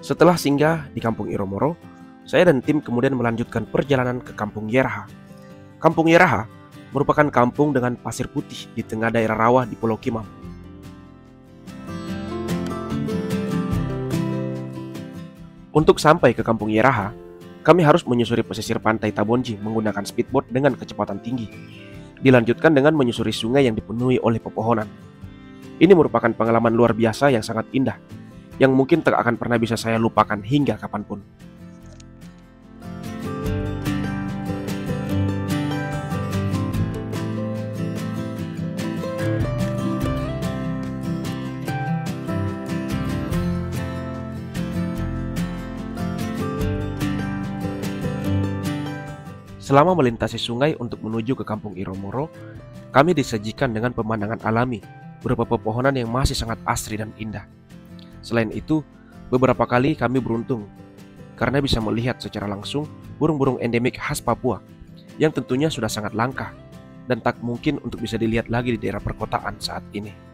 Setelah singgah di Kampung Iromoro, saya dan tim kemudian melanjutkan perjalanan ke Kampung Yeraha. Kampung Yeraha merupakan kampung dengan pasir putih di tengah daerah rawa di Pulau Kimam. Untuk sampai ke Kampung Yeraha, kami harus menyusuri pesisir pantai Tabonji menggunakan speedboat dengan kecepatan tinggi. Dilanjutkan dengan menyusuri sungai yang dipenuhi oleh pepohonan. Ini merupakan pengalaman luar biasa yang sangat indah, yang mungkin tak akan pernah bisa saya lupakan hingga kapanpun. Selama melintasi sungai untuk menuju ke Kampung Iromoro, kami disajikan dengan pemandangan alami berupa pepohonan yang masih sangat asri dan indah. Selain itu, beberapa kali kami beruntung karena bisa melihat secara langsung burung-burung endemik khas Papua yang tentunya sudah sangat langka dan tak mungkin untuk bisa dilihat lagi di daerah perkotaan saat ini.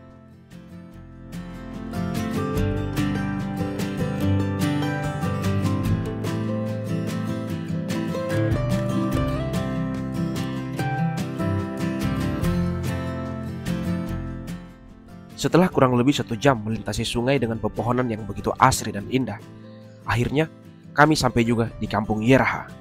Setelah kurang lebih 1 jam melintasi sungai dengan pepohonan yang begitu asri dan indah, akhirnya kami sampai juga di Kampung Yeraha.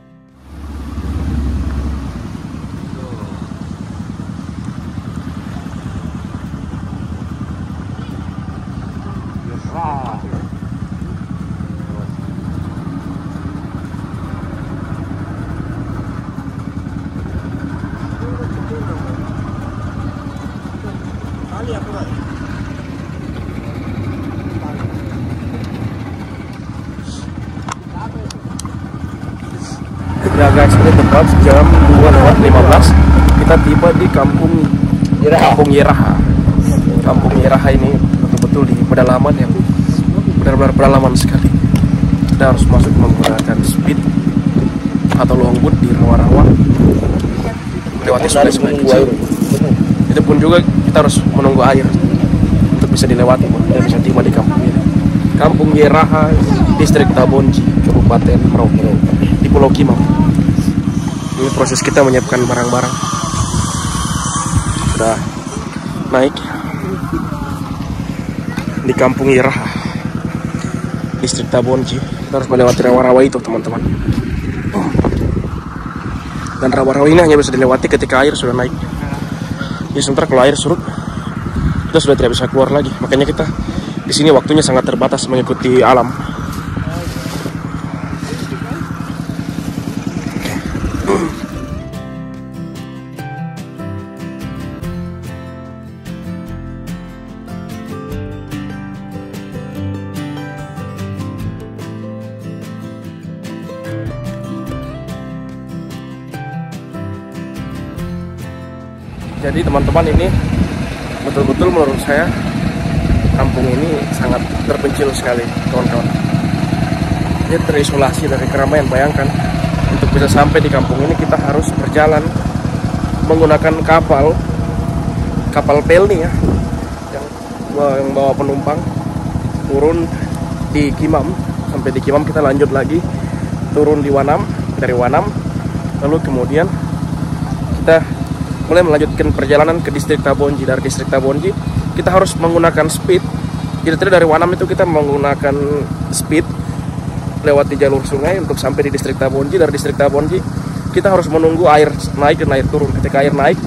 Ya guys, ini tepat jam 2:15 kita tiba di Kampung Yeraha. Kampung Yeraha ini betul-betul di pedalaman yang benar-benar pedalaman sekali. Kita harus masuk menggunakan speed atau longboat di rawa-rawa lewati sungai-sungai kecil. Itu pun juga kita harus menunggu air untuk bisa dilewati dan bisa tiba di kampung ini. Kampung Yeraha, Distrik Tabonji, Kabupaten Merauke, di Pulau Kimam. Ini proses kita menyiapkan barang-barang. Sudah naik di Kampung Yeraha, Distrik Tabonji. Kita harus melewati rawa-rawa itu, teman-teman. Dan rawa-rawa ini hanya bisa dilewati ketika air sudah naik. Ya, sementara kalau air surut, kita sudah tidak bisa keluar lagi. Makanya kita di sini waktunya sangat terbatas mengikuti alam. Jadi teman-teman, ini betul-betul menurut saya kampung ini sangat terpencil sekali, kawan-kawan. Dia terisolasi dari keramaian. Bayangkan, untuk bisa sampai di kampung ini kita harus berjalan menggunakan kapal pelni ya, yang bawa penumpang turun di Kimam. Sampai di Kimam kita lanjut lagi turun di Wanam, dari Wanam lalu kemudian kita mulai melanjutkan perjalanan ke Distrik Tabonji. Dari Distrik Tabonji kita harus menggunakan speed. Jadi tadi dari Wanam itu kita menggunakan speed lewati jalur sungai untuk sampai di Distrik Tabonji. Dari Distrik Tabonji kita harus menunggu air naik dan air turun. Ketika air naik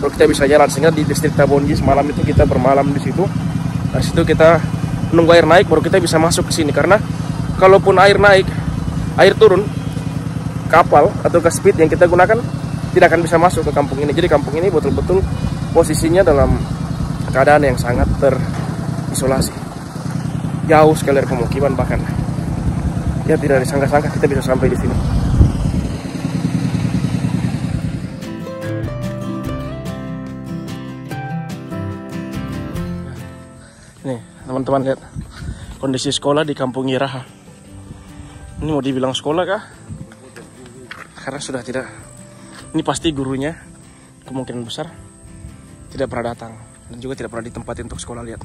baru kita bisa jalan. Sehingga di Distrik Tabonji semalam itu kita bermalam di situ. Dari situ kita menunggu air naik baru kita bisa masuk ke sini. Karena kalaupun air naik, air turun, kapal atau ke speed yang kita gunakan tidak akan bisa masuk ke kampung ini. Jadi kampung ini betul-betul posisinya dalam keadaan yang sangat terisolasi, jauh sekali dari pemukiman. Bahkan ya tidak disangka-sangka kita bisa sampai di sini. Nih teman-teman, lihat kondisi sekolah di Kampung Yeraha. Ini mau dibilang sekolah kah? Karena sudah tidak. Ini pasti gurunya kemungkinan besar tidak pernah datang dan juga tidak pernah ditempatin untuk sekolah. Lihat,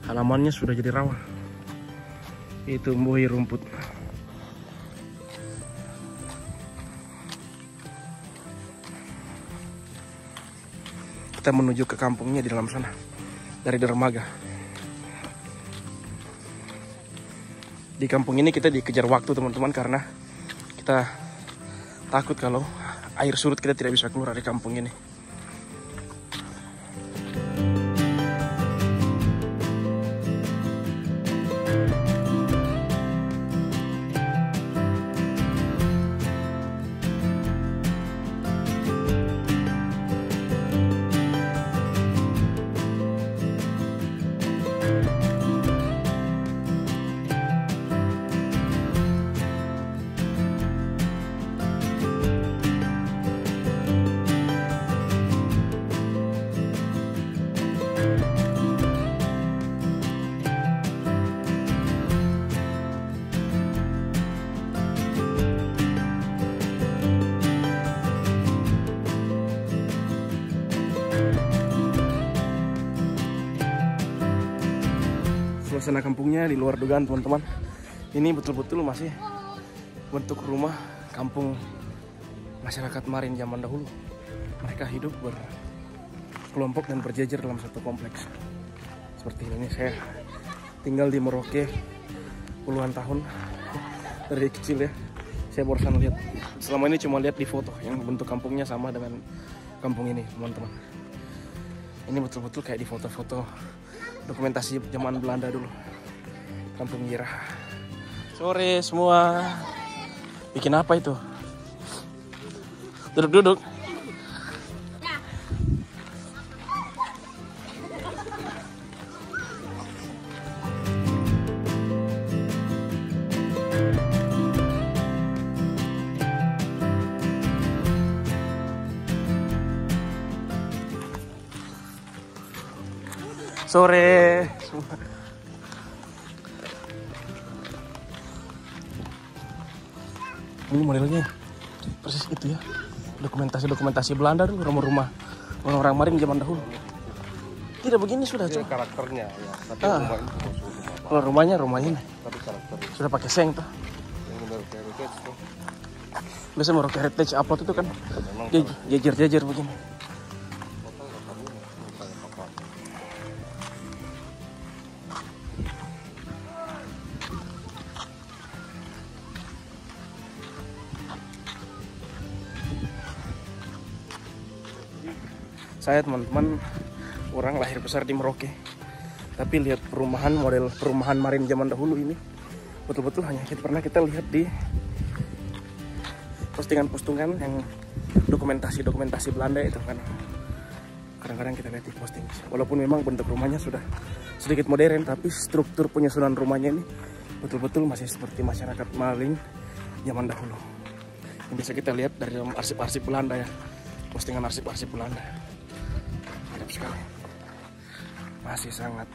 halamannya sudah jadi rawa. Ditumbuhi rumput. Kita menuju ke kampungnya di dalam sana dari dermaga. Di kampung ini kita dikejar waktu teman-teman karena kita takut kalau air surut kita tidak bisa keluar dari kampung ini. Suasana kampungnya di luar dugaan teman-teman. Ini betul-betul masih bentuk rumah kampung masyarakat Marin zaman dahulu. Mereka hidup berkelompok dan berjejer dalam satu kompleks. Seperti ini. Saya tinggal di Merauke puluhan tahun dari kecil ya. Saya barusan lihat. Selama ini cuma lihat di foto yang bentuk kampungnya sama dengan kampung ini teman-teman. Ini betul-betul kayak di foto-foto dokumentasi zaman Belanda dulu. Kampung Girah. Sore semua. Bikin apa itu? Duduk-duduk. Sore semua. Ini modelnya persis itu ya, dokumentasi Belanda dulu, rumah-rumah orang-orang Marin zaman dahulu. Tidak begini sudah coba. Karakternya ya, tapi rumah ini Kalau rumah ini tapi karakternya sudah pakai seng tuh. yang Merauke Heritage tuh. Biasa Merauke Heritage upload itu kan jejer-jejer begini. Saya teman-teman orang lahir besar di Merauke, tapi lihat model perumahan Marin zaman dahulu ini betul-betul hanya pernah kita lihat di postingan-postingan yang dokumentasi Belanda itu kan. Kadang-kadang kita lihat di posting. Walaupun memang bentuk rumahnya sudah sedikit modern, tapi struktur penyusunan rumahnya ini betul-betul masih seperti masyarakat Marin zaman dahulu. Yang bisa kita lihat dari dalam arsip-arsip Belanda ya, postingan arsip-arsip Belanda. Sekali masih sangat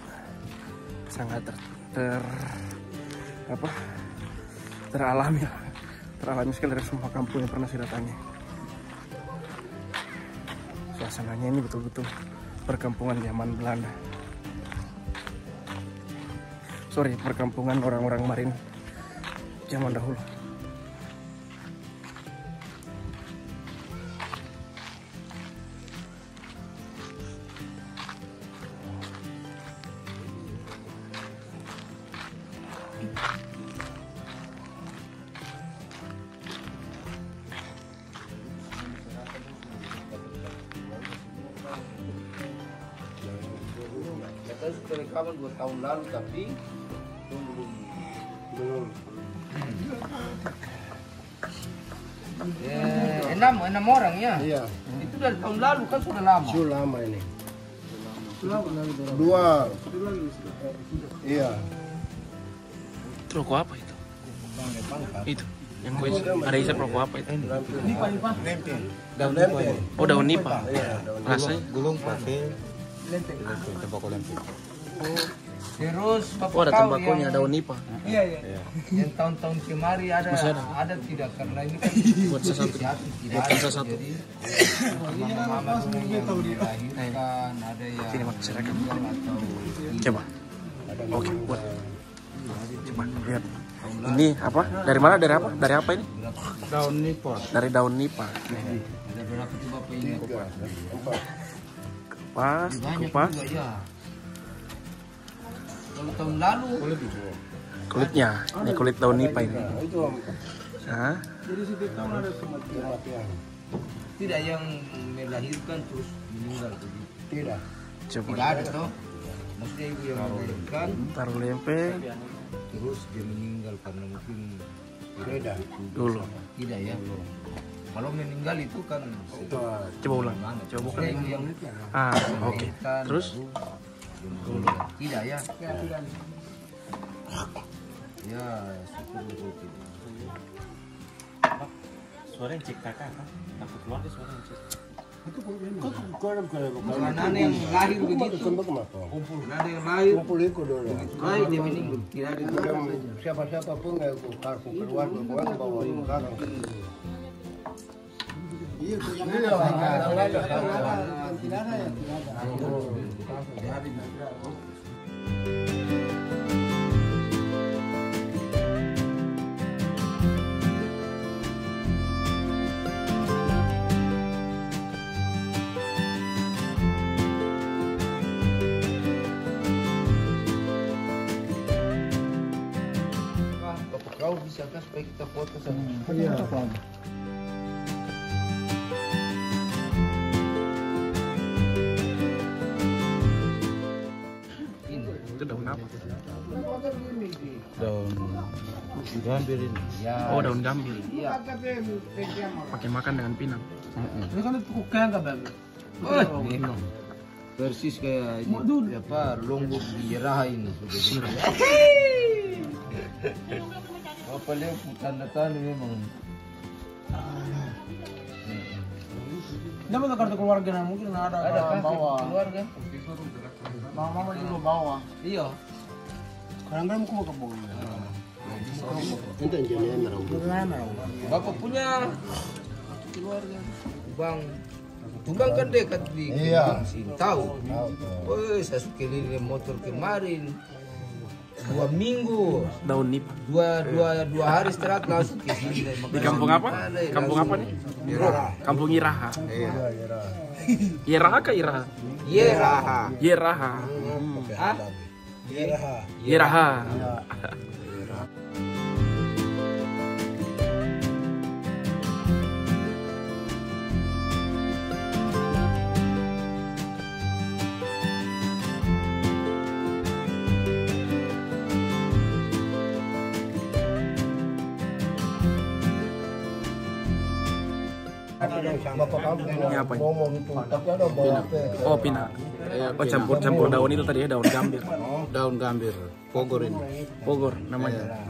teralami sekali dari semua kampung yang pernah saya datangi. Suasananya ini betul-betul perkampungan zaman Belanda. Perkampungan orang-orang Marin zaman dahulu. Kita rekaman 2 tahun lalu tapi belum. 6 orang ya. Iya. Itu dari tahun lalu kan sudah lama. Sudah lama ini. 2. Iya. Itu rokok apa itu? Itu yang gue ada isap rokok apa itu? Nipa. Daun nipa. Oh, daun nipa. Rasanya Gulung pakai tembakau lempeng. Terus ada tembakonya, daun nipa. Iya. Yang tahun-tahun kemari ada tidak karena ini kan buat sesuatu. Jadi mama dulu dilahirkan, ada yang sini masyarakat. atau Coba. Oke, buat. Coba lihat. Ini apa? Dari mana? Dari apa? Dari apa ini? Daun nipah. Dari daun nipah. Ada berapa tuh Bapak ini? Kupas, kupas. Ya. Kalau tahun lalu Kulitnya, ini kulit daun nipah ini. Nah, tidak yang melahirkan terus meninggal begitu. Tidak. coba Tidak ada toh. Maksudnya ibu yang melahirkan taruh lempeng terus dia meninggal karena mungkin beda dulu. tidak ya. Kalau meninggal itu kan Coba ulang. Coba bukan. ibu yang Oke. Terus tidak ya. Ya, syukur betul. Suara yang cek kakak kan? Takut keluar deh suara yang cek. Kalau nana yang lahir begitu, kumpul. Nana yang lahir, lahir dia meninggal. Tidak ada Siapa-siapa pun nggak kartu keluar bawa ibu kakak. Iya, tidak ada. Kau bisa kan supaya kita foto sama. itu daun apa? Daun gambir ini. Ya. Oh, daun gambil. Iya. Pakai makan dengan pinang. Ini kan tukang enggak bagus. Oh, persis kayak ini apa lombok di Raha ini. Apa lihat tanda-tanda memang. Dapat kartu keluarga mungkin ada Ada bawa. keluarga. Mama juga bawa. Iya. Kadang-kadang mau ke bawah. Bapak punya keluarga. Bang Tumbang kan dekat di bensin. Tahu? Oh, saya suka keliling motor kemarin. 2 minggu. Daun nipah. Dua hari setelah langsung ke sini. Di kampung apa? Kampung apa nih? Kampung Iraha. Iraha kah Iraha? Yeraha. Iraha. Ah? Iraha. Bapak kamu Ini apa ini? ngomong itu, tapi ada bawa apa? Oh, pinang. Oh, campur daun itu tadi ya, daun gambir. Daun gambir. Pogor ini. Pogor namanya.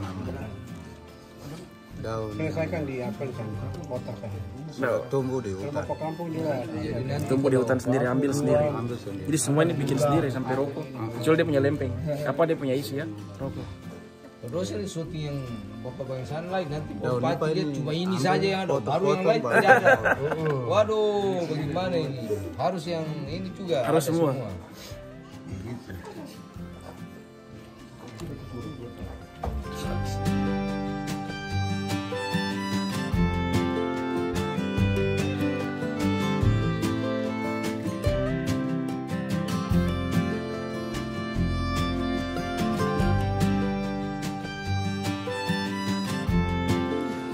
Daun Saya kan di apel kan, kotak kan. tumbuh di hutan. Bapak kampung juga. Tumbuh di hutan sendiri, ambil sendiri. Ambil sendiri. Jadi semua ini bikin sendiri sampai rokok. Kecuali dia punya lempeng. Apa dia punya isi ya? Rokok. Terus ini sesuatu yang bapak bangsa lain nanti Daun bapak nipah lihat ini cuma ini saja yang ada, baru yang foto-foto lain baru. tidak ada. Waduh, bagaimana ini? Harus yang ini juga. Harus ada semua.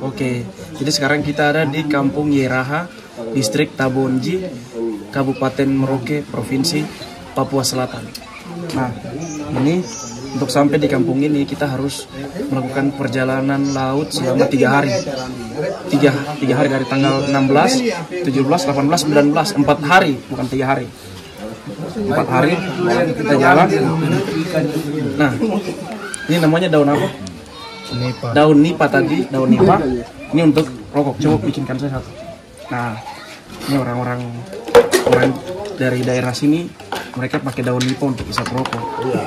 Oke, jadi sekarang kita ada di Kampung Yeraha, Distrik Tabonji, Kabupaten Merauke, Provinsi Papua Selatan. Nah, ini untuk sampai di kampung ini kita harus melakukan perjalanan laut selama 3 hari. 3 hari dari tanggal 16, 17, 18, 19, 4 hari, bukan 3 hari. 4 hari kita jalan. Nah, ini namanya daun apa? Daun nipah tadi, daun nipah. Ini untuk rokok. Coba bikinkan saya satu. Nah, ini orang dari daerah sini, mereka pakai daun nipah untuk isap rokok.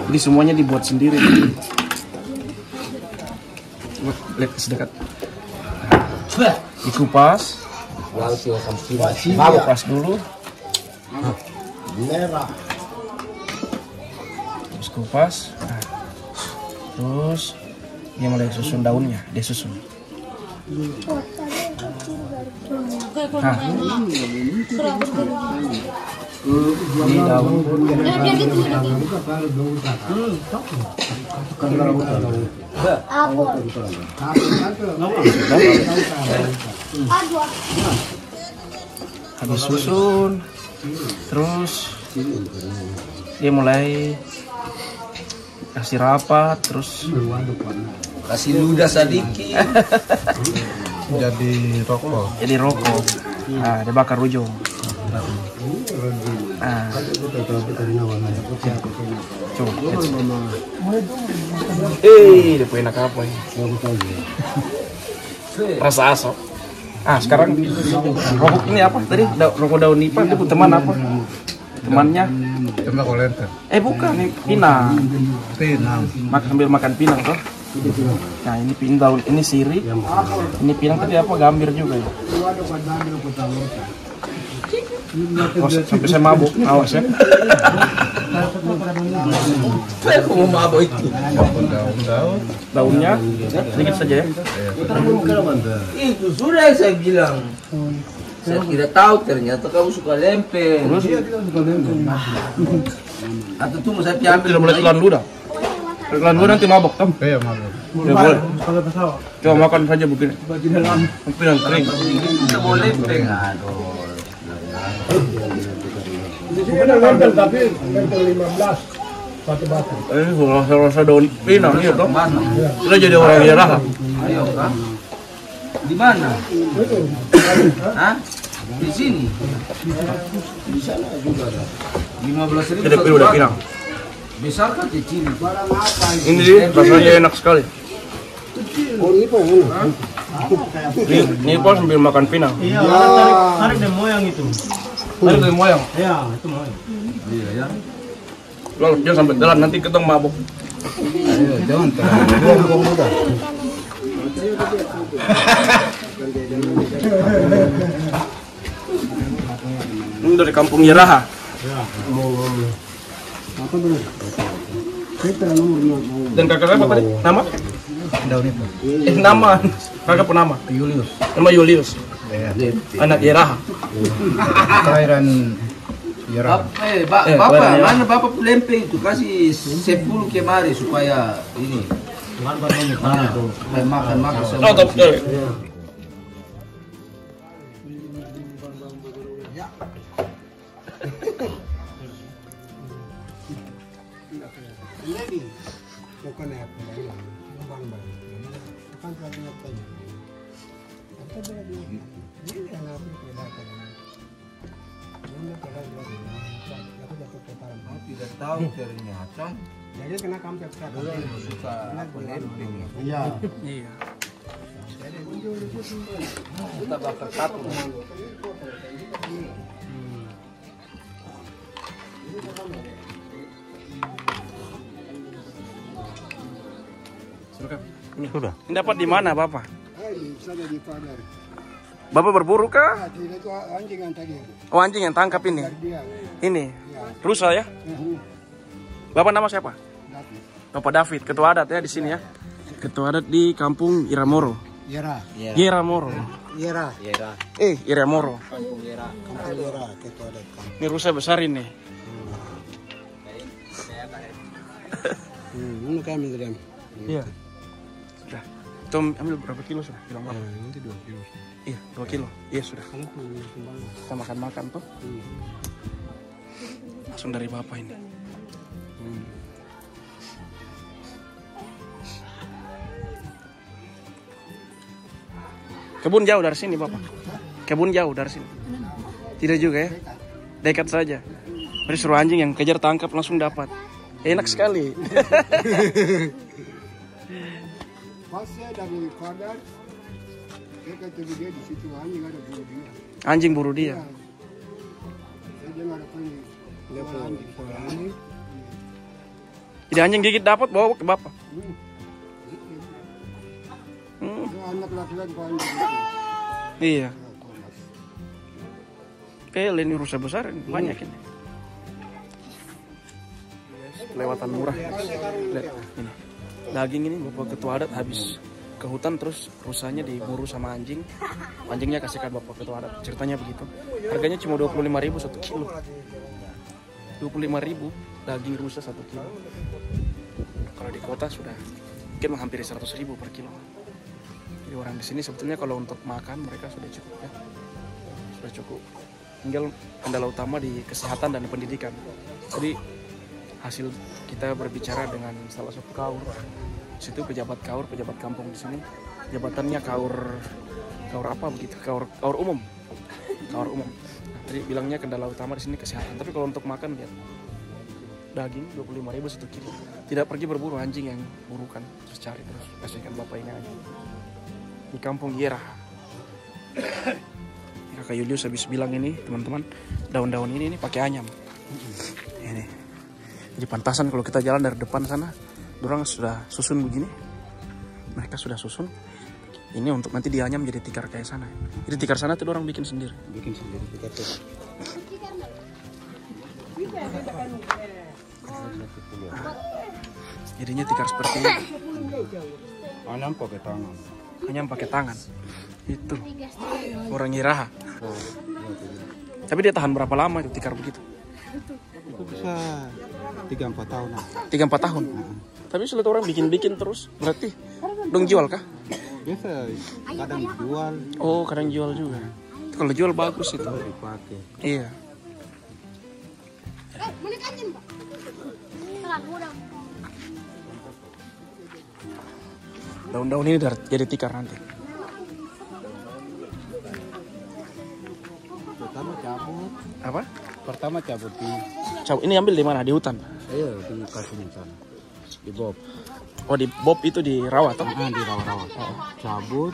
Jadi semuanya dibuat sendiri. Coba lihat sedekat. Nah, dikupas. Kupas dulu. Merah. Terus kupas. Nah, Terus dia mulai susun daunnya, dia susun. Nah, ini daun. Habis susun, terus dia mulai kasih rapat, terus Kasih ludah sedikit. Jadi rokok. jadi rokok. Nah, dia bakar ujung. Nah, coba. Dia punya enak apa ini? Rasa asap. Ah, sekarang rokok ini apa tadi? Rokok daun nipah itu teman apa? Temannya? Tembakau lentera. Bukan, ini pinang. Pinang. Sambil makan pinang toh. Nah, ini daun, ini sirih. Ini pinang tadi apa? Gambir juga ya. Oh, sampai saya mabuk, awas ya. Aku mau mabuk itu. Daun-daun. Daunnya sedikit saja ya. Itu sudah saya bilang. Saya tidak tahu ternyata kamu suka lempe. Terus Atau tunggu saya ambil. tidak boleh telan ludah. Telan ludah nanti mabuk toh. Iya, mabuk. Tidak boleh. Coba makan saja begini. Pinang kering. Tidak boleh lempe. Aduh. Sebenarnya lempel tapi lempel 15 satu batu. Ini rasa daun pinang ya toh. Mana? Sudah jadi orang Irah. Ayo kan? Di mana? Hah? Di sini. Di sana juga ada. 15.000 Jadi udah pinang. Besar kan kecil? Ini sih rasanya enak sekali. Oh ini apa yang Ini pas sambil makan pinang. Iya, tarik dari moyang itu. Tarik dari moyang. Iya, itu moyang. Iya ya. Lalu dia sampai telan nanti ketemu mabuk. Ayo, jangan terlalu muda. Ini dari kampung Yeraha. Dan kakak apa tadi? Nama? Daun itu. Nama. Kakak pun nama. Julius. Nama Julius. Iya. Anak Yeraha. Cairan Yera. Bapak, mana bapak lempe itu kasih 10 kemari supaya ini. Supaya makan semua. Oh, top. Tidak tahu ternyata. Jadi kena kampret sekarang. Suka lempe. Iya. Iya. Kita bakar satu. Sudah. Ini dapat di mana, Bapak? Ini sana di pagar. Bapak berburu kah? Tidak itu anjing yang tadi. Oh, anjing yang tangkap ini. Dia. Ini. Rusa ya? Bapak nama siapa? Bapak David, ketua adat ya di sini ya. Ketua adat di kampung Iramoro. Yera. Iramoro. Yera. Iramoro. Kampung Yera, ketua adat. Ini rusa besar ini. Ini kami tadi. Iya. Sudah. Itu ambil berapa kilo sudah? Kilo berapa? Nanti 2 kilo. Iya, 2 kilo. Iya sudah. Kita makan-makan tuh. Langsung dari Bapak ini. Kebun jauh dari sini, Bapak? Kebun jauh dari sini? Tidak juga ya? Dekat saja. Berarti suruh anjing yang kejar tangkap langsung dapat. Enak sekali. Pas saya dari pagar, saya ketemu dia di situ anjing ada buru dia. Anjing buru dia. Saya dengar apa ini? Lewat anjing. Jadi anjing gigit dapat bawa ke Bapak. Anak laki-laki anjing. Iya. Ini rusa besar ini, banyak ini. Lewatan murah. Lihat ini. daging ini Bapak Ketua Adat habis ke hutan terus rusanya diburu sama anjing. Anjingnya kasihkan Bapak Ketua Adat. Ceritanya begitu. Harganya cuma 25.000 1 kilo. 25.000 daging rusa 1 kilo. Kalau di kota sudah mungkin menghampiri 100.000 per kilo. Jadi orang di sini sebetulnya kalau untuk makan mereka sudah cukup ya. Sudah cukup. Tinggal kendala utama di kesehatan dan pendidikan. Jadi hasil kita berbicara dengan salah satu kaur. Di situ pejabat kampung di sini. Jabatannya kaur apa begitu? Kaur umum. Kaur umum. Jadi bilangnya kendala utama di sini kesehatan. Tapi kalau untuk makan lihat daging 25.000 1 kilo. Tidak pergi berburu anjing yang burukan, terus cari terus kasihkan bapak ini aja. Di kampung Yerah. Kakak Julius habis bilang ini teman-teman, daun-daun ini pakai anyam. Ini. Jadi pantasan kalau kita jalan dari depan sana, dorang sudah susun begini. Mereka sudah susun. Ini untuk nanti dianyam jadi tikar kayak sana. Jadi tikar sana tuh dorang bikin sendiri. Bikin sendiri tikar tuh. Jadinya tikar seperti ini. Anyam pakai tangan. Anyam pakai tangan. Itu orang Iraha. Tapi dia tahan berapa lama itu tikar begitu? Itu bisa 3-4 tahun. 3-4 tahun. Tapi sulit orang bikin terus. Berarti dong jual kah? Biasa kadang jual. Oh, kadang jual juga. Itu kalau jual bagus itu. Dipakai. Iya. Daun-daun ini jadi tikar nanti. Pertama cabut. Apa? Pertama cabut di. Ini ambil di mana? Di hutan? Iya, di kasihnya sana. Di bob. Oh, di bob itu dirawat toh? Di rawa-rawa. Cabut,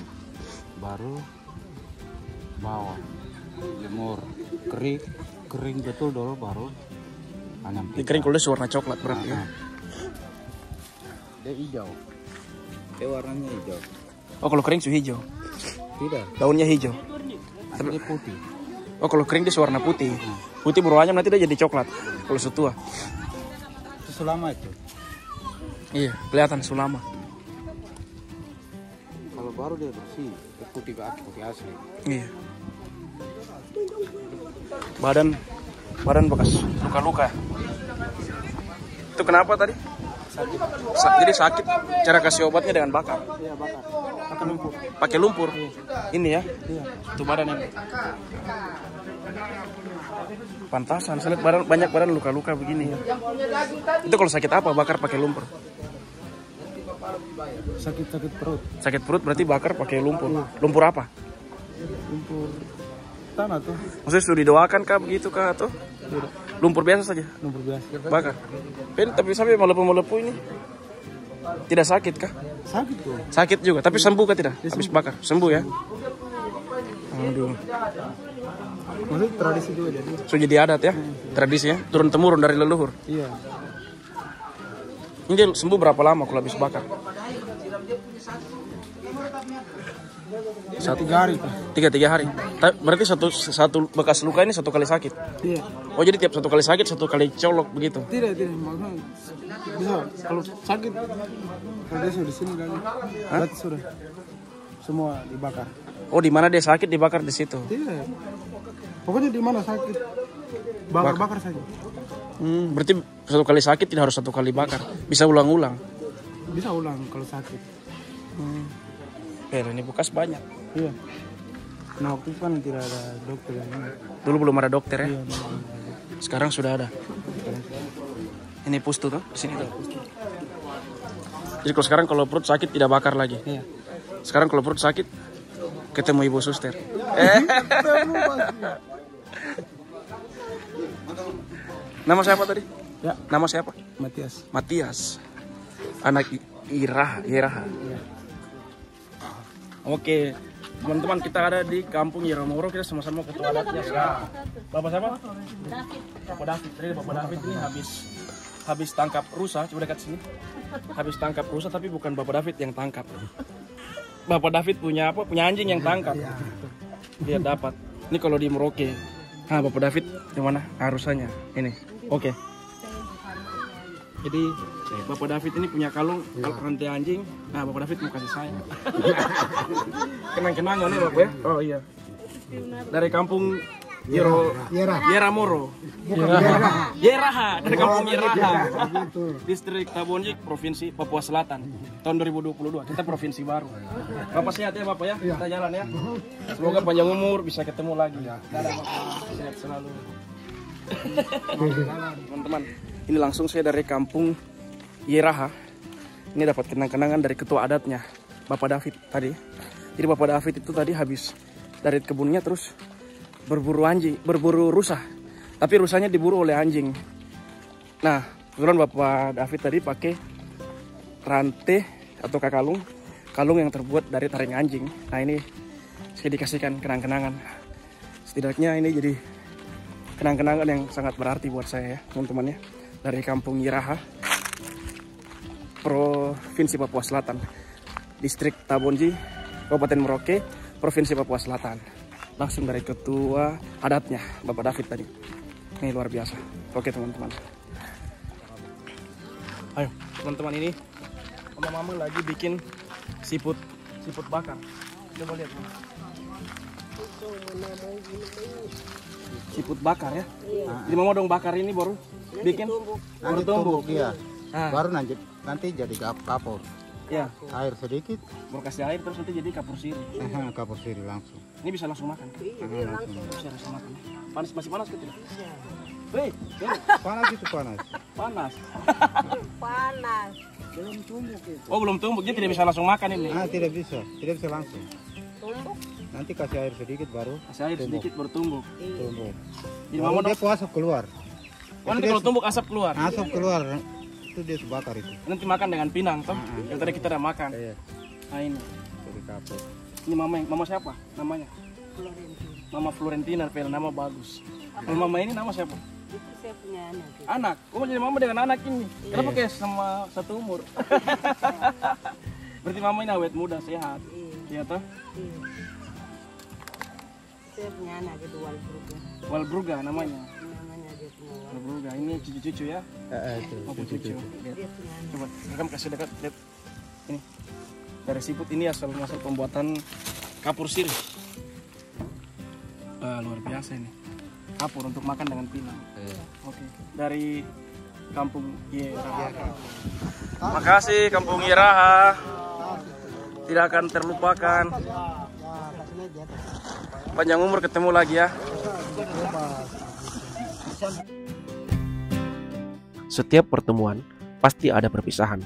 baru bawa, jemur, kering betul dulu baru anyam. Dikering kalau warna coklat berarti ya? Dia hijau. Dia warnanya hijau. Oh, kalau kering sudah hijau? Tidak. Daunnya hijau? Tapi putih. Oh, kalau kering dia warna putih. Putih berwarna nanti dia jadi coklat. Kalau setua. Itu selama itu. Iya, kelihatan sulama. Kalau baru dia bersih, putih asli. Iya. Badan bekas luka-luka. Itu kenapa tadi? Jadi sakit. Cara kasih obatnya dengan bakar. Iya, bakar. Pakai lumpur. Ini ya. Iya. Itu badan ini. Pantasan, saya lihat banyak badan luka-luka begini ya. Itu kalau sakit apa bakar pakai lumpur? Sakit perut. Sakit perut berarti bakar pakai lumpur. Lumpur apa? Lumpur tanah tuh. Maksudnya sudah didoakan kah begitu kah atau? Lumpur biasa saja. Lumpur biasa. Bakar. Tapi sampai melepuh-melepuh ini tidak sakit kah? Sakit tuh. Sakit juga, tapi sembuh kah tidak? Habis bakar, sembuh ya? Aduh. Maksudnya tradisi juga jadi. So jadi adat ya, tradisi ya, turun temurun dari leluhur. Iya. Ini sembuh berapa lama kalau habis bakar? 3 hari. 3 hari. Berarti satu bekas luka ini 1 kali sakit. Iya. Oh jadi tiap 1 kali sakit 1 kali colok begitu? Tidak. Maksudnya bisa kalau sakit kalau dia sudah di sini lagi. Berarti sudah semua dibakar. Oh di mana dia sakit dibakar di situ? Tidak. Pokoknya di mana sakit bakar saja. Berarti 1 kali sakit tidak harus 1 kali bakar, bisa ulang-ulang. Bisa ulang kalau sakit. Ini bekas banyak. Iya. Nah waktu itu kan tidak ada dokter yang ini. Dulu belum ada dokter ya? Iya. Sekarang sudah ada. Ini pustu tuh, di sini tuh. Jadi kalau sekarang kalau perut sakit tidak bakar lagi. Iya. Sekarang kalau perut sakit ketemu ibu suster. Nama siapa tadi? Ya. Nama siapa? Matias. Anak Iraha. Oke, teman-teman kita ada di kampung Yeramoro, kita sama-sama ketua adatnya sekarang. Bapak siapa? Bapak David. Jadi Bapak David ini habis tangkap rusa, coba dekat sini. Habis tangkap rusa tapi bukan Bapak David yang tangkap. Bapak David punya apa? Punya anjing yang tangkap. Dia dapat. Ini kalau di Merauke. Nah, Bapak David di mana? Rusanya. Ini. Oke. Jadi Bapak David ini punya kalung rantai anjing. Nah, Bapak David mau kasih saya. Kenang-kenangan nih Bapak ya. Oh iya. Dari kampung Yeramoro. Yeraha, dari kampung Yeraha. Distrik Tabonjik, Provinsi Papua Selatan. Tahun 2022, kita provinsi baru. Bapak sehat ya Bapak ya? Kita jalan ya. Semoga panjang umur, bisa ketemu lagi. Dadah Bapak, sehat selalu. Teman-teman, ini langsung saya dari kampung Yeraha. Ini dapat kenang-kenangan dari ketua adatnya, Bapak David tadi. Jadi Bapak David itu tadi habis dari kebunnya terus berburu rusa. Tapi rusanya diburu oleh anjing. Nah, kebetulan Bapak David tadi pakai rantai atau kalung yang terbuat dari taring anjing. Nah, ini saya dikasihkan kenang-kenangan. Setidaknya ini jadi kenang-kenangan yang sangat berarti buat saya ya, teman-teman ya. Dari kampung Yeraha, Provinsi Papua Selatan, Distrik Tabonji, Kabupaten Merauke, Provinsi Papua Selatan. Langsung dari ketua adatnya, Bapak David tadi. Ini luar biasa. Oke teman-teman. Ayo teman-teman, ini Mama lagi bikin siput bakar. Coba lihat. Siput bakar ya. Jadi Mama dong bakar ini baru bikin baru tumbuk. Iya. Baru nanti jadi kapur. Ya. Air sedikit. Baru kasih air terus nanti jadi kapur siri. Kapur siri langsung. Ini bisa langsung makan. Bisa langsung makan. Panas, masih panas gitu. Hei, Panas itu panas. panas. Panas. Belum tumbuk itu. Oh, belum tumbuk. Dia tidak bisa langsung makan ini. Tidak bisa langsung. Tumbuk. Nanti kasih air sedikit baru Kasih air sedikit baru tumbuk. tumbuk. Jadi Baru Mama dia asap keluar. nanti kalau tumbuk asap keluar. Asap keluar itu dia bakar itu. Nanti makan dengan pinang toh. Yang tadi kita udah makan. Iya. Nah ini. Jadi kapur. Ini Mama siapa namanya? Mama Florentina, nama bagus. Kalau Mama ini nama siapa? Itu saya punya anak. Anak. Oh, jadi Mama dengan anak ini. Kenapa kayak sama satu umur? Berarti Mama ini awet muda, sehat. Iya toh? Iya. Saya punya anak itu Walbruga namanya. namanya dia punya Walbruga. Ini cucu-cucu ya. Itu. Oh, cucu. dia punya anak. Coba, rekam kasih dekat, lihat. Ini. Dari siput ini asal pembuatan kapur sirih. Luar biasa ini. Kapur untuk makan dengan pinang. Oke. Dari kampung Yeraha. Makasih kampung Yeraha. Tidak akan terlupakan. Panjang umur, ketemu lagi ya. Setiap pertemuan pasti ada perpisahan,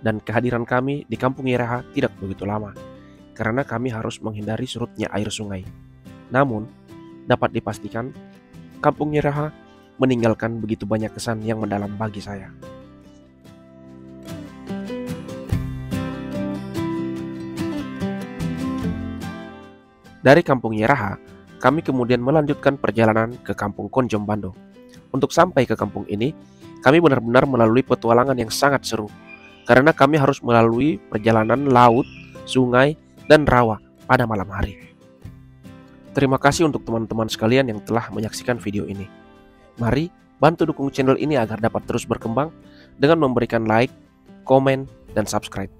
dan kehadiran kami di kampung Yeraha tidak begitu lama karena kami harus menghindari surutnya air sungai. Namun dapat dipastikan kampung Yeraha meninggalkan begitu banyak kesan yang mendalam bagi saya. Dari kampung Yeraha, kami kemudian melanjutkan perjalanan ke kampung Konjom Bando. Untuk sampai ke kampung ini, kami benar-benar melalui petualangan yang sangat seru, karena kami harus melalui perjalanan laut, sungai, dan rawa pada malam hari. Terima kasih untuk teman-teman sekalian yang telah menyaksikan video ini. Mari bantu dukung channel ini agar dapat terus berkembang dengan memberikan like, komen, dan subscribe.